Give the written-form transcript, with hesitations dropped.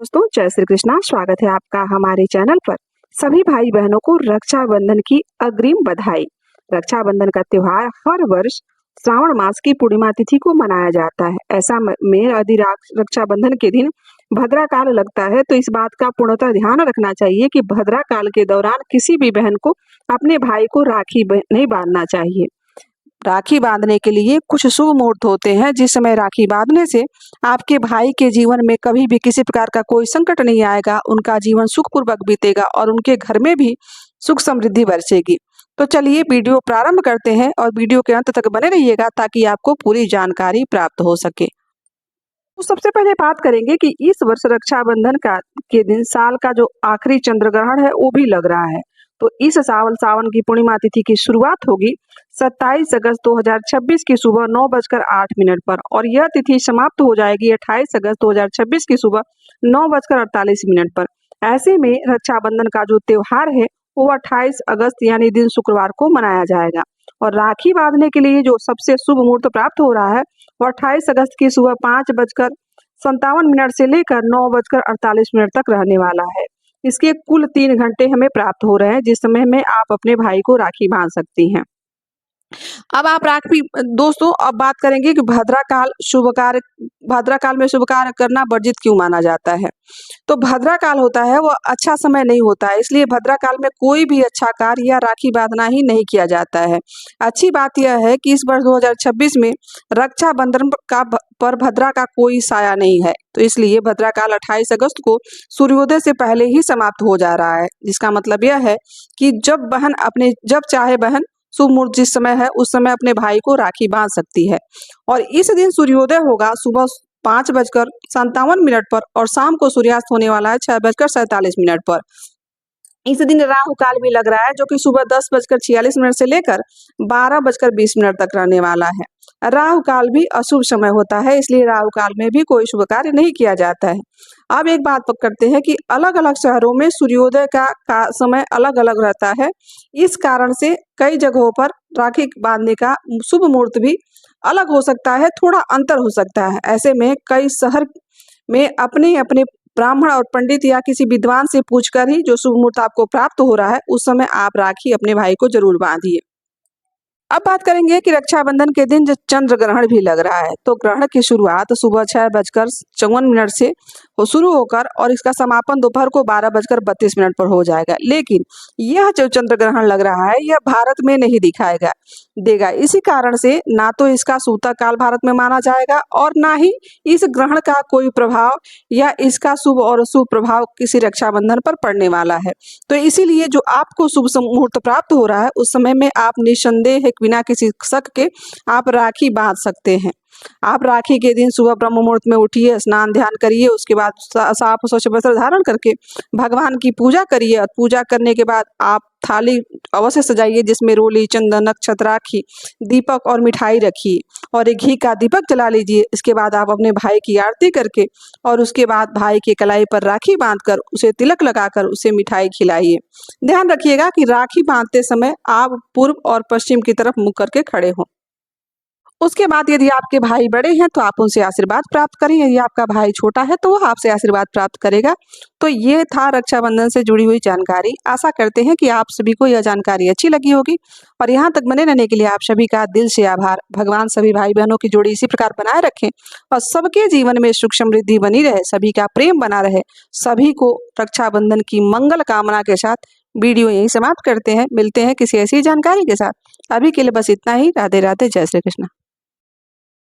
दोस्तों जय श्री कृष्णा। स्वागत है आपका हमारे चैनल पर। सभी भाई बहनों को रक्षाबंधन की अग्रिम बधाई। रक्षाबंधन का त्योहार हर वर्ष श्रावण मास की पूर्णिमा तिथि को मनाया जाता है। ऐसा में यदि रक्षाबंधन के दिन भद्रा काल लगता है तो इस बात का पूर्णतः ध्यान रखना चाहिए कि भद्रा काल के दौरान किसी भी बहन को अपने भाई को राखी नहीं बांधना चाहिए। राखी बांधने के लिए कुछ शुभ मुहूर्त होते हैं जिस समय राखी बांधने से आपके भाई के जीवन में कभी भी किसी प्रकार का कोई संकट नहीं आएगा, उनका जीवन सुखपूर्वक बीतेगा और उनके घर में भी सुख समृद्धि बरसेगी। तो चलिए वीडियो प्रारंभ करते हैं और वीडियो के अंत तक बने रहिएगा ताकि आपको पूरी जानकारी प्राप्त हो सके। तो सबसे पहले बात करेंगे कि इस वर्ष रक्षाबंधन के दिन साल का जो आखिरी चंद्र ग्रहण है वो भी लग रहा है। तो इस सावन की पूर्णिमा तिथि की शुरुआत होगी 27 अगस्त 2026 की सुबह 9:08 पर और यह तिथि समाप्त हो जाएगी 28 अगस्त 2026 की सुबह 9:48 पर। ऐसे में रक्षाबंधन का जो त्योहार है वो 28 अगस्त यानी दिन शुक्रवार को मनाया जाएगा और राखी बांधने के लिए जो सबसे शुभ मुहूर्त प्राप्त हो रहा है वो 28 अगस्त की सुबह 5:57 से लेकर 9:48 तक रहने वाला है। इसके कुल 3 घंटे हमें प्राप्त हो रहे हैं जिस समय में आप अपने भाई को राखी बांध सकती हैं। अब आप राखी दोस्तों अब बात करेंगे कि भद्रा काल में शुभ कार्य करना वर्जित क्यों माना जाता है। तो भद्रा काल होता है वह अच्छा समय नहीं होता है, इसलिए भद्रा काल में कोई भी अच्छा कार्य या राखी बांधना ही नहीं किया जाता है। अच्छी बात यह है कि इस वर्ष 2026 में रक्षाबंधन पर भद्रा का कोई साया नहीं है, तो इसलिए भद्रा काल 28 अगस्त को सूर्योदय से पहले ही समाप्त हो जा रहा है, जिसका मतलब यह है कि जब चाहे बहन शुभ मुहूर्त जिस समय है उस समय अपने भाई को राखी बांध सकती है। और इस दिन सूर्योदय होगा सुबह 5:57 पर और शाम को सूर्यास्त होने वाला है 6:47 पर। इस दिन राहु काल भी लग रहा है जो कि सुबह 10:46 से लेकर 12:20 तक रहने वाला है। राहु काल भी अशुभ समय होता है, इसलिए राहु काल में भी कोई शुभ कार्य नहीं किया जाता है। अब एक बात करते हैं कि अलग अलग शहरों में सूर्योदय का समय अलग अलग रहता है। इस कारण से कई जगहों पर राखी बांधने का शुभ मुहूर्त भी अलग हो सकता है, थोड़ा अंतर हो सकता है। ऐसे में कई शहर में अपने अपने ब्राह्मण और पंडित या किसी विद्वान से पूछकर ही जो शुभ मुहूर्त आपको प्राप्त हो रहा है उस समय आप राखी अपने भाई को जरूर बांधिए। अब बात करेंगे कि रक्षाबंधन के दिन जो चंद्र ग्रहण भी लग रहा है, तो ग्रहण की शुरुआत सुबह 6:54 से शुरू होकर और इसका समापन दोपहर को 12:32 पर हो जाएगा। लेकिन यह जो चंद्र ग्रहण लग रहा है यह भारत में नहीं देगा। इसी कारण से ना तो इसका सूतक काल भारत में माना जाएगा और ना ही इस ग्रहण का कोई प्रभाव या इसका शुभ और अशुभ प्रभाव किसी रक्षाबंधन पर पड़ने वाला है। तो इसीलिए जो आपको शुभ मुहूर्त प्राप्त हो रहा है उस समय में आप निसंदेह बिना किसी शक के आप राखी बांध सकते हैं। आप राखी के दिन सुबह ब्रह्म मुहूर्त में उठिए, स्नान ध्यान करिए, उसके बाद साफ स्वच्छ वस्त्र धारण करके भगवान की पूजा करिए और पूजा करने के बाद आप थाली अवश्य सजाइए जिसमें रोली, चंदन, नक्षत्र, राखी, दीपक और मिठाई रखिए और एक घी का दीपक जला लीजिए। इसके बाद आप अपने भाई की आरती करके और उसके बाद भाई के कलाई पर राखी बांधकर उसे तिलक लगाकर उसे मिठाई खिलाइए। ध्यान रखिएगा कि राखी बांधते समय आप पूर्व और पश्चिम की तरफ मुख करके खड़े हों। उसके बाद यदि आपके भाई बड़े हैं तो आप उनसे आशीर्वाद प्राप्त करें, यदि आपका भाई छोटा है तो वह आपसे आशीर्वाद प्राप्त करेगा। तो ये था रक्षाबंधन से जुड़ी हुई जानकारी। आशा करते हैं कि आप सभी को यह जानकारी अच्छी लगी होगी और यहाँ तक बने रहने के लिए आप सभी का दिल से आभार। भगवान सभी भाई बहनों की जोड़ी इसी प्रकार बनाए रखें और सबके जीवन में सुख समृद्धि बनी रहे, सभी का प्रेम बना रहे। सभी को रक्षाबंधन की मंगल कामना के साथ वीडियो यहीं समाप्त करते हैं। मिलते हैं किसी ऐसी जानकारी के साथ। अभी के लिए बस इतना ही। राधे राधे, जय श्री कृष्ण।